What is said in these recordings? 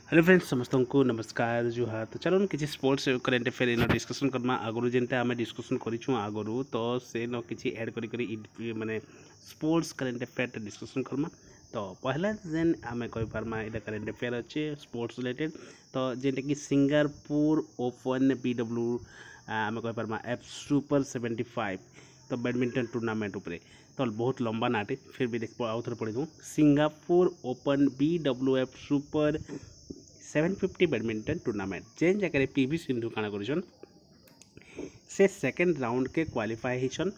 Hello friends समस्त को नमस्कार जुहार। तो चलो किसी स्पोर्ट्स करेंट अफेयर इन डिस्कसन करमा आगु जेनटा आम डिस्कसन करूँ आगु तो से न कि एड करी माने sports current affair discussion Karma. तो पहला जेन आम कही पार्मा यहाँ करेंट अफेयर अच्छे स्पोर्ट्स रिलेटेड तो जेनटा कि सिंगापुर ओपन BW आम कही पार्मा एफ सुपर 75 तो बैडमिंटन टूर्नामेंट उपरे तो बहुत लंबा नाटे फिर भी देख आउ थे पढ़ी दूँ Singapore open BWF super 750 badminton tournament जेन जगह PV सिंधु काଣା कर से सेकेंड राउंड के क्वालिफाई होन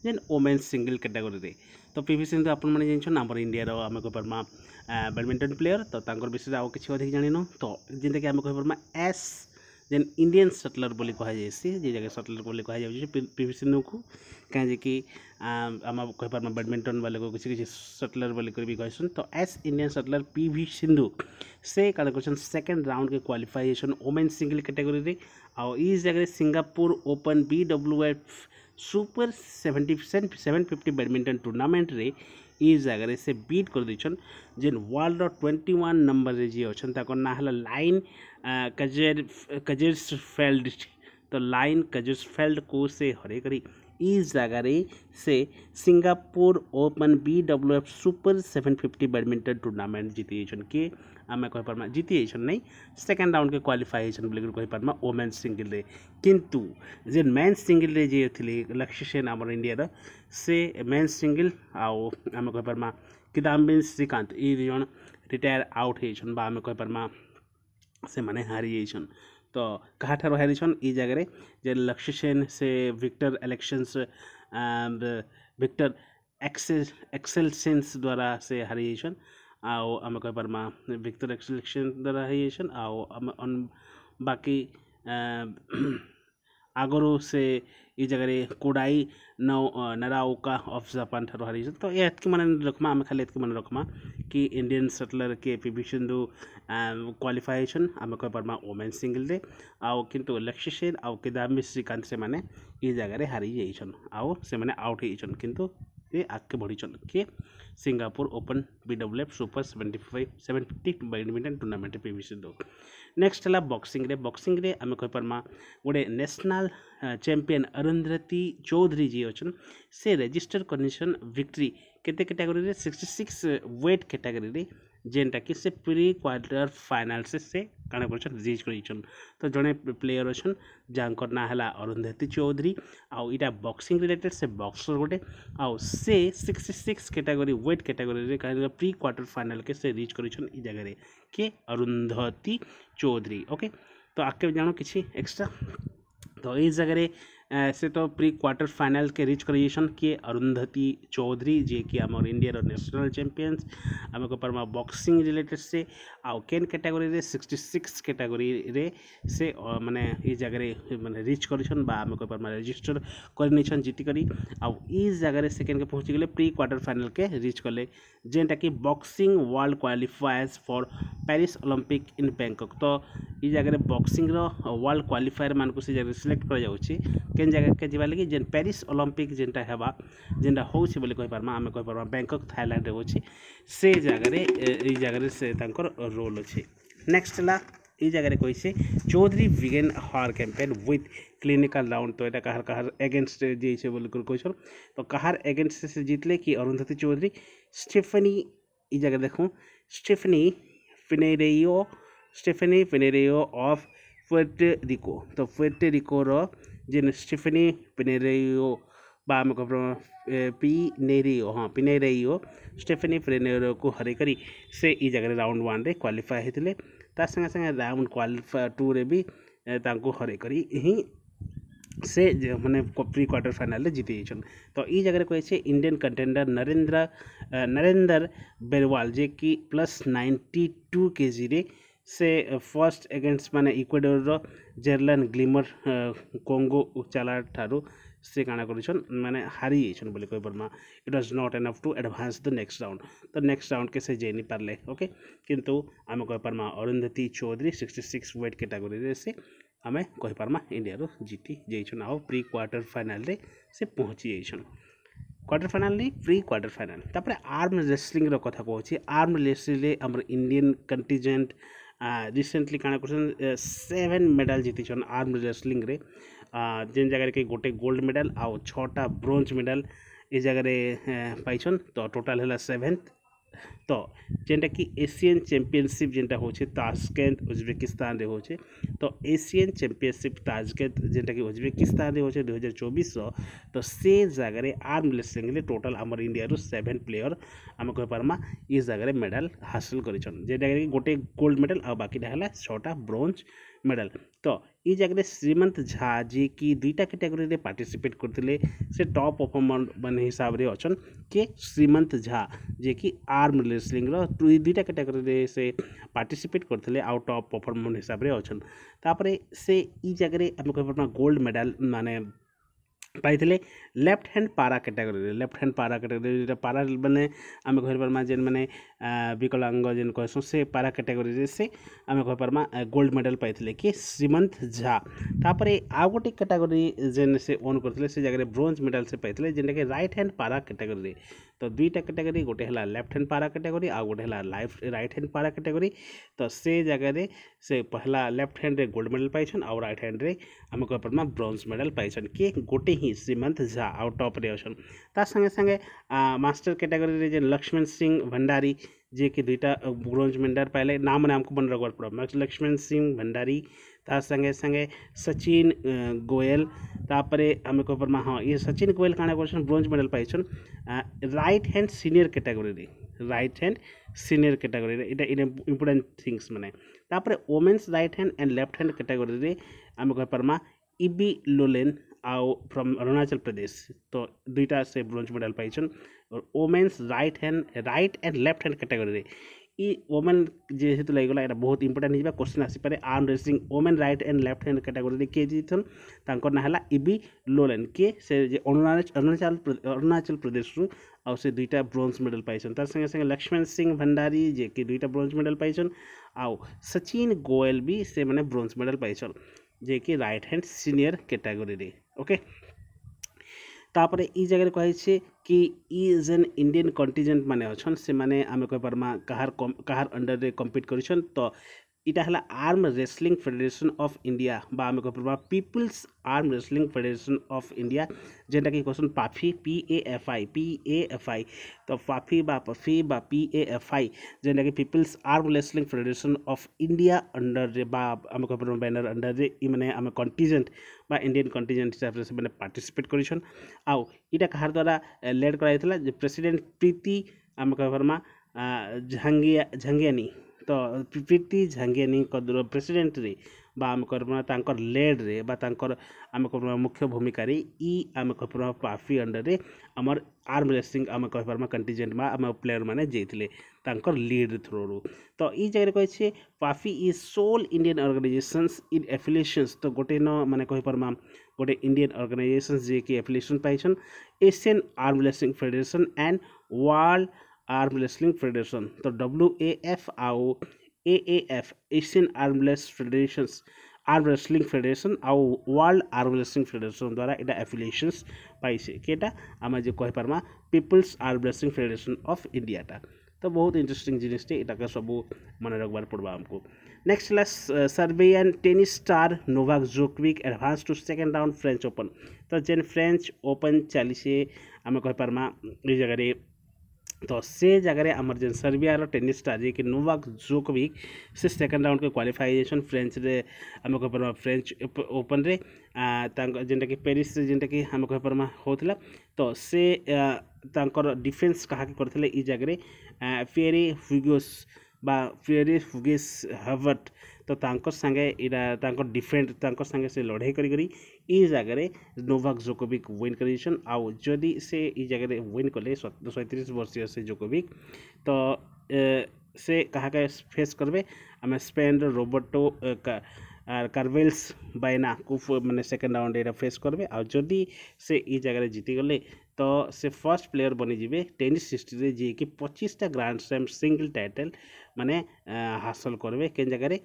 जेन वोमेन्स सिंगल कैटेगरी रे। तो PV सिंधु आपण मैंने जानछन आम इंडिया आम कही पार्मा बैडमिंटन प्लेयर तो विषय आउ कि अधिक जान तो जेनटा कि आम कही पार्मा एस जेन इंडियन सटलर बोली कहुए जे जगह सटलर बोली कहुए PV सिंधु को कहीं कि आम कही पार्मा बैडमिंटन वाले को किसी किसी सटलर बोली भी कहसन। तो S Indian subtler PV Sindhu से काण कर सेकेंड राउंड के क्वालिफाइजेशन वोमेन सिंगल कैटेगरी रे आउ इस जगह Singapore open BWF super 750 badminton tournament रे इस जगह से बीट कर देछन जेन वर्ल्ड 21 नंबर रे जी अछन ताकर ना हला लाइन कजर्सफेल्ड। तो लाइन कजर्सफेल्ड को से हरे करी इस जगह से Singapore open BWF super 750 badminton tournament जीती के आम कही पार्मा जीती नहीं सेकेंड राउंड के क्वालिफाइजेशन बोल कही पार्मा वोमेन सिंगल रे। किंतु जेन मेन सिंगल रे जे थिले लक्ष्य सेन आम इंडिया से मेन सिंगल आउ आम कही पार्मा किदाम्बी श्रीकांत ये जन रिटायर आउट होन आम कही पार्मा से माने हारी जाइछन। तो कहा ठार हारी ई जगह जे लक्ष्य सेन से विक्टर इलेक्शंस विक्टर एक्सेल सेंस द्वारा से हारी जाइछन आओ आम कही पार्मा विक्टर एक्सेल द्वारा हारी जाइछन आओ बाकी आगरू से ई जगह कोडाई नराओका ऑफ जापान ठार हारी। तो ये मन रखमा आम खाली मन रखमा कि इंडियन सटलर के PV सिंधु क्वालिफाइजेशन आम कही पार्मा वोमेन सिंगल रे आउ किंतु लक्ष्य सेन आउ किदाम्बी श्रीकांत से माने ई जगह हारी जाइछन आउ से माने आउट होइछन किंतु ये आगे बढ़ीछन के Singapore open BWF super 750 badminton tournament PV Sindhu. Next है बॉक्सिंग रे आम कही पार्मा गोटे नेशनल चैंपियन अरुंधति चौधरी जी अच्छन से रजिस्टर कंडीशन विक्ट्री केते कैटेगरी रे 66 वेट कैटेगरी रे जेनटा कि से प्री क्वार्टर फाइनल से काण कर रिच कर। तो जड़े प्लेयर अच्छन जहाँकर ना है अरुंधति चौधरी आउ इटा बॉक्सिंग रिलेटेड से बॉक्सर गोटे आउ से 66 कैटेगरी वेट कैटेगरी रे कहीं प्री क्वार्टर फाइनल के से रिच कर जगह के अरुंधति चौधरी। ओके तो आगे जानो किसी एक्स्ट्रा तो इस जगह से तो प्री क्वार्टर फाइनल के रिच करिएशन के अरुंधति चौधरी जे कि आम इंडिया नेशनल चैंपियंस आम को पार्मा बॉक्सिंग रिलेटेड से आउ केन कैटेगरी रे 66 कैटेगरी रे से माने इस जगह माने रिच करिसन बा आम को पार्मा रजिस्टर करनिछन जीती करी आउ इस जगह से केन के पहुंची गले प्री क्वार्टर फाइनल के रिच कले जेनटा कि boxing world क्वालिफायर्स for Paris Olympic in Bangkok. तो इस जगह बॉक्सिंग रो वर्ल्ड क्वालिफायर मान को से जगह सिलेक्ट कर जाउछि केन जगह के जीवा लगी जेन पेरिस ओलंपिक जेनटा हेबा जेनटा होछि बोली कहि पार्मा आमे कहि पार्मा बैंकॉक थाईलैंड रे होछि से जगह रे ई जगह से तांकर रोल अछि। नेक्स्ट ला ई जगह कहि से चौधरी विगेन हार कैंपेन विथ क्लिनिकल राउंड। तो एटा कहार अगेंस्ट जे छै बोली क्वेश्चन तो कहार अगेंस्ट से जीतले कि अरुंधति चौधरी स्टेफनी ई जगह देखो स्टेफनी पिनेरेयो ऑफ पुएर्टो तो पुएर्टो रो जेन स्टेफनी पिनेरेयो बा आम पिनेरेयो स्टेफनी पिनेरेयो को हरे करी से ई जगह राउंड 1 रे क्वालिफाई होते ता संगे संगे राउंड क्वालिफाई 2 रे भी तांको हरे करी ही से माने प्री क्वार्टर फाइनल जीती जाइछन। तो ई जगह कहे इंडियन कंटेंडर नरेंद्र बेरवाल जे कि +92 kg रे से फर्स्ट अगेंस्ट माने इक्वाडोर रो जेरलन ग्लिमर कोंगो उचाला ठारू से काना करिछन माने हारी जाइछन बोली कहि परमा it was not enough to advance the next round. तो नेक्स्ट राउंड के से जेनी पारले ओके किंतु आम कहि परमा अरुंधति चौधरी 66 वेट कैटेगरी रे से आम कहि परमा इंडिया रो जीती जाइछन आ प्री क्वार्टर फाइनल रे से पहुंची जाइछन। क्वार्टर फाइनल नहीं प्री क्वार्टर फाइनल तापर आर्म रेसलिंग रो कथा कहछि। आर्म रेसलिंग रे हमर इंडियन कंटिजेंट रिसेंटली काଣା करछन 7 मेडल जीतिछन आर्म रेसलिंग रे जेन जगह के गोटे गोल्ड मेडल आउ 6टा ब्रोंज मेडल ए जगह रे पाइछन तो टोटल हैला 7th तो जेनटा कि एशियन चैंपियनशिप जेनटा होचे ताशकेंट उज्बेकिस्तान रे होचे तो एशियन चैंपियनशिप ताशकेंट जेनटा कि उज्बेकिस्तान रे होचे 2024 तो से जगह रे आर्म रेसलिंग रे टोटल हमर इंडिया रो 7 प्लेयर आम कह पारमा ई जगह रे मेडल हासिल करिछन जेटा कि गोटे गोल्ड मेडल आ बाकीटा हैला 6टा ब्रोंज मेडल तो ई जगह श्रीमंत झा जी की दुईटा कैटेगरी रे पार्टिसिपेट करथिले से टॉप परफॉर्मर बने हिसाब रे अछन के श्रीमंत झा जे कि आर्म रेसलिंग रो दुईटा कैटेगरी रे से पार्टिसिपेट करथिले आउट ऑफ परफॉर्मर हिसाब रे अछन तापरे से ई जगह रे हम कहबा गोल्ड मेडल माने पाइथिले लेफ्ट हैंड पारा कैटेगरी लेफ्ट हैंड पारा कैटेगरी पारा माने आम कह पार्मा जेन माने विकलांग जेन कहसु से पारा कैटेगरी से आम कह पार्मा गोल्ड मेडल पाइथिले कि श्रीमंत झा तापरे आ गोटे कैटेगरी जेन से ओन करथिले से जगह ब्रोंज मेडल से पाइथिले जेनटा कि राइट हैंड पारा कैटेगरी तो दुईटा कैटेगरी गोटे हला लेफ्ट हैंड पारा कैटेगरी आ गोटे हला राइट हैंड पारा कैटेगरी तो से जगह रे से पहला लेफ्ट हैंड रे गोल्ड मेडल पाइछन और राइट हैंड रे आम कह पार्मा ब्रोंज मेडल पाइछन कि गोटे ही श्रीमंत झा आउट टॉप रे अछन ता संगे संगे मास्टर कैटेगरी रे जे लक्ष्मण सिंह भंडारी जे कि दुईटा ब्रोंज मेडल पाइले नाम माने हमको मन रखबार पड़ा लक्ष्मण सिंह भंडारी ता संगे संगे सचिन गोयल तापरे आम कह पार्मा हाँ ये सचिन गोयल काଣା करछन ब्रोंज मेडल पाइछन राइट हैंड सीनियर कैटेगरी रे राइट हैंड सीनियर कैटेगरी रे इटा इंपोर्टेंट थिंग्स माने तापरे women's right hand and left hand category रे आम कह पार्मा इबी लोलेन आउ फ्रॉम अरुणाचल प्रदेश तो दुईटा से ब्रोंज मेडल पाइछन और women's right and left hand category रे ई वोमेन जेहेतु लगला एटा बहुत इंपोर्टेंट हिबा क्वेश्चन आसी पारे arm wrestling women right and left hand category रे के जीतन तांकर ना हला इबी लोलेन के से जे अरुणाचल प्रदेश रु और से दुईटा ब्रोंज मेडल पाइछन तार संगे संगे लक्ष्मण सिंह भंडारी जे कि दुईटा ब्रोंज मेडल पाइछन आउ सचिन गोयल भी से माने ब्रोंज मेडल पाइछन जे कि राइट हैंड सीनियर कैटेगरी रे ओके तापरे ई जगह कहे कि ई जेन इंडियन कंटिजेंट माने अछन से माने आमे कह पारमा कहार अंडर रे कम्पीट करिछन तो इटा हला arm wrestling federation of India बा आमे कह पारमा people's arm wrestling federation of India जेनटा कि क्वेश्चन पाफी PAFI तो पाफी बा PAFI जेनटा कि people's arm wrestling federation of India under रे बा आमे कह पारमा बैनर अंडर रे ई माने आमे कंटिजेंट बा इंडियन कंटिजेंट हिसाब से माने पार्टिसिपेट करिछन आउ इटा कहार द्वारा लेड कराइतला जे प्रेसिडेंट प्रीति आमे कह पारमा झंगियानी तो प्रीति झंगियानी प्रेसिडेंट रे बा आम कह तांकर लेड रे बा तांकर आम कह मुख्य भूमिका रे ई आम कह पाफी अंडर रे हमर आर्म रेसलिंग आम कह पारमा कंटिजेंट बा आम प्लेयर माने जेइथिले तांकर लीड थ्रू रू तो ई जगह कहे PAFI is sole Indian organisations in affiliations तो गोटे न माने कह पारमा गोटे इंडियन ऑर्गेनाइजेशंस जे कि एफिलिएशन पाइछन Asian arm wrestling federation and world arm wrestling federation तो WAF आउ AAF Asian arm wrestling federation आउ वर्ल्ड आर्म रेसलिंग फेडरेशन द्वारा एटा एफिलिएशंस पाइसे केटा आम जो कह पारमा people's arm wrestling federation of India टा तो बहुत इंटरेस्टिंग जिनिस इटा सब मन रखबार पड़वा हमको नेक्स्ट है Serbian tennis star Novak Djokovic advance to second round French Open तो जेन फ्रेंच ओपन चली से आम कह पारमा ये जगह तो से जगह आमर जेन सर्बिया टेनिस स्टार जे कि नोवाक जोकोविक से सेकेंड राउंड के क्वालिफाइजेशन फ्रेंच रे आम कह पारमा फ्रेंच ओपन रे जेनटा कि पेरिस जेनटा कि आम कह पारमा होतला तो से तांकर डिफेंस कहा करथिले ई जगह फिएरी फुगेस हावर्ट तो तांकर संगे इरा तांकर डिफेंड तांकर संगे से लड़ाई करी ई जगह नोवाक जोकोविक विन करिसन आउ जदि से ई जगह विन कले 37 वर्षीय से जोकोविक तो से कहा के फेस करबे आम स्पेन रोबर्टो कार्वेल्स बायना को माने सेकेंड राउंड एरा फेस करबे आ जदि से ई जगह जीति गले तो से फर्स्ट प्लेयर बनी जिवे टेनिस हिस्ट्री रे जे कि 25टा ग्रैंड स्लैम सिंगल टाइटल माने हासिल करबे केन जगह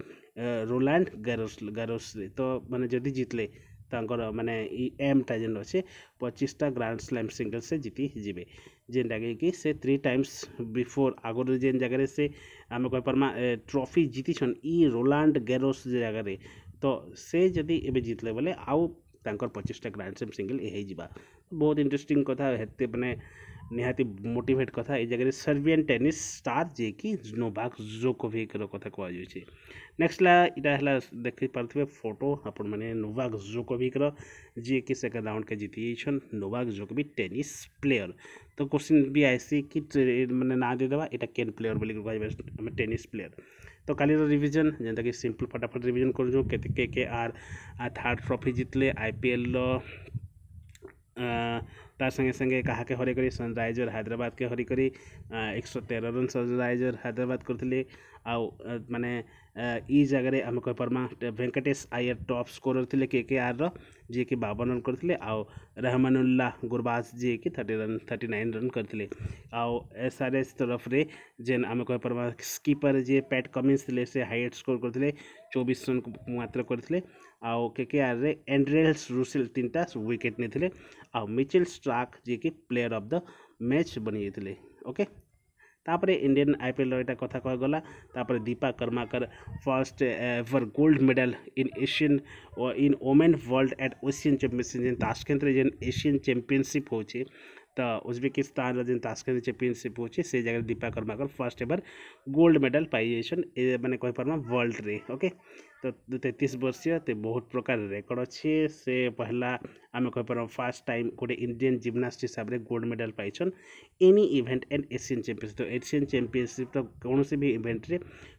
रोलांड गारोस रे तो माने जदि जीतले तांकर माने ई एम टा जेन अछि 25टा ग्रैंड स्लैम सिंगल से जीति जिवे जेनटा कि से 3 टाइम्स बिफोर आगुरी जेन जगह से आम कह पार्मा ट्रॉफी जीतिछन ई रोलांड गैरोस जगह तो से जदि एबे जीतले बोले आउ तांकर 25टा ग्रांड स्लैम सिंगल ए जा बहुत इंटरेस्टिंग कथा हेते माने निहाती मोटिवेट कथा ए जगह सर्बियन टेनिस स्टार जे कि नोवाक जोकोविक रो कथा कह जाय नेक्स्ट ला इटा हला देखि पारथबे फोटो अपन माने नोवाक जोकोविक रो जे कि सेकंड राउंड के जीतिछन नोवाक जोकोविक टेनिस प्लेयर तो क्वेश्चन भी आइसी कि माने ना दे देबा इटा केन प्लेयर बोली कहबे टेनिस प्लेयर तो काली रिविजन जेनता कि सिंपल फटाफट रिविजन कर के आर थर्ड ट्रॉफी जीतले आईपीएल तार संगे संगे कहा के हरे करी सनराइजर हैदराबाद के हरी करी 113 रन सनराइजर हैदराबाद करथिले आउ माने ई जगह आम कह pharma Venkatesh Iyer top scorer थिले केकेआर रो जे कि 52 रन करथिले आउ रहमानुल्लाह गुरबाज जे कि 39 रन करथिले आउ एसआरएस तरफ रे जेन आम कह पार्मा स्कीपर जे पैट कमिंस थिले से हाईएस्ट स्कोर करथिले 24 रन मात्र करथिले आउ केकेआर रे एंड्रेल्स रुसेल 3टा विकेट नेथिले आउ मिचेल स्टार्क जे कि प्लेयर ऑफ द मैच बनी जाइथिले ओके तापरे इंडियन आईपीएल एटा कथा कह गला तापरे Dipa Karmakar first ever gold medal in Asian in women world at Asian championship जेन ताशकंद रे जेन एशियन चैंपियनशिप होचे तो उज्बेकिस्तान रो जेन ताशकंद चैंपियनशिप होचे से जगह Dipa Karmakar first ever gold medal पाइजेसन माने कह पारमा वर्ल्ड रे ओके तो 33 वर्षीय तो बहुत प्रकार रेकर्ड अच्छे से पहला आम कह पार फास्ट टाइम गोटे इंडियन जिम्नास्ट हिसाब से गोल्ड मेडल पाइछन any event and Asian championship तो एशियन चैंपियनशिप तो कौन भी इवेंट रे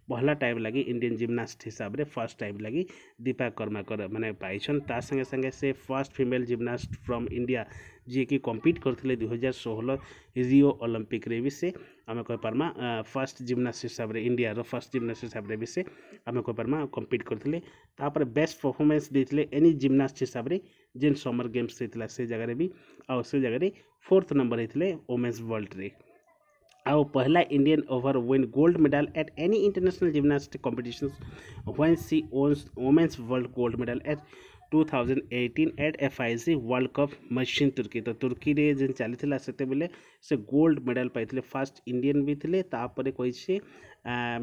पहला टाइम लगी इंडियन जिम्नास्ट हिसाब से फर्स्ट टाइम लगी दीपा कर्माकर माने पाइछन तार संगे संगे से first female gymnast from India जी कि कम्पीट करथिले 2016 रियो ओलंपिक रे भी से आम कह पार्मा फर्स्ट जिम्नास्ट हिसाब से इंडिया रो फर्स्ट जिम्नास्ट हिसाब से भी से आम कह पार्मा कम्पीट करथिले तापर बेस्ट परफॉर्मेंस देथिले एनी जिम्नास्ट हिसाब से जेन समर गेम्स होता से जगह भी आउ से जगह 4th नंबर होते वोमेन्स वर्ल्ड रे आउ पहला Indian over win gold medal at any international gymnastic competitions when she owns women's world gold medal at 2018 एट FIC world cup Mersin Turkey तो तुर्की रे जेन चली से बेले से गोल्ड मेडल पाई फास्ट इंडियन भी थे तापर कही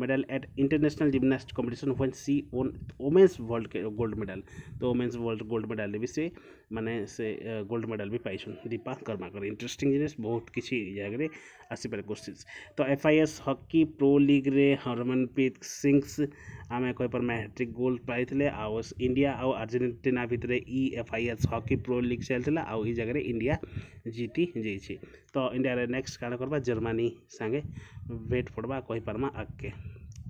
medal at international gymnast competition when she own women's world के गोल्ड मेडल तो वोमेन्स वर्ल्ड गोल्ड मेडल भी से माने से गोल्ड मेडल भी पाइछन दीपा कर्माकर इंटरेस्टिंग जिनिस बहुत किसी जगह आसपे क्वेश्चन तो FIS हॉकी प्रो लीग रे हरमनप्रीत सिंह आम कह पार्मा हैट्रिक गोल पाई आउ इंडिया आउ अर्जेंटीना भितर ई FIS हॉकी प्रो लीग चलता आउ ई जगह इंडिया जीति जाइए तो इंडिया रे नेक्स्ट काण करबा जर्मनी संगे वेट पड़वा कही पार्मा आगे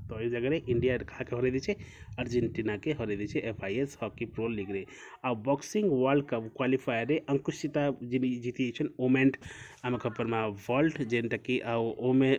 तो ये जगह इंडिया क्या हर दीचे अर्जेंटीना के हर दीचे FIS हॉकी प्रो लीग रे आ बॉक्सिंग वर्ल्ड कप क्वालिफायर रे अंकुशिता जीती ओमेंट आम कह पार्मा वर्ल्ड जेनटा कि ओमे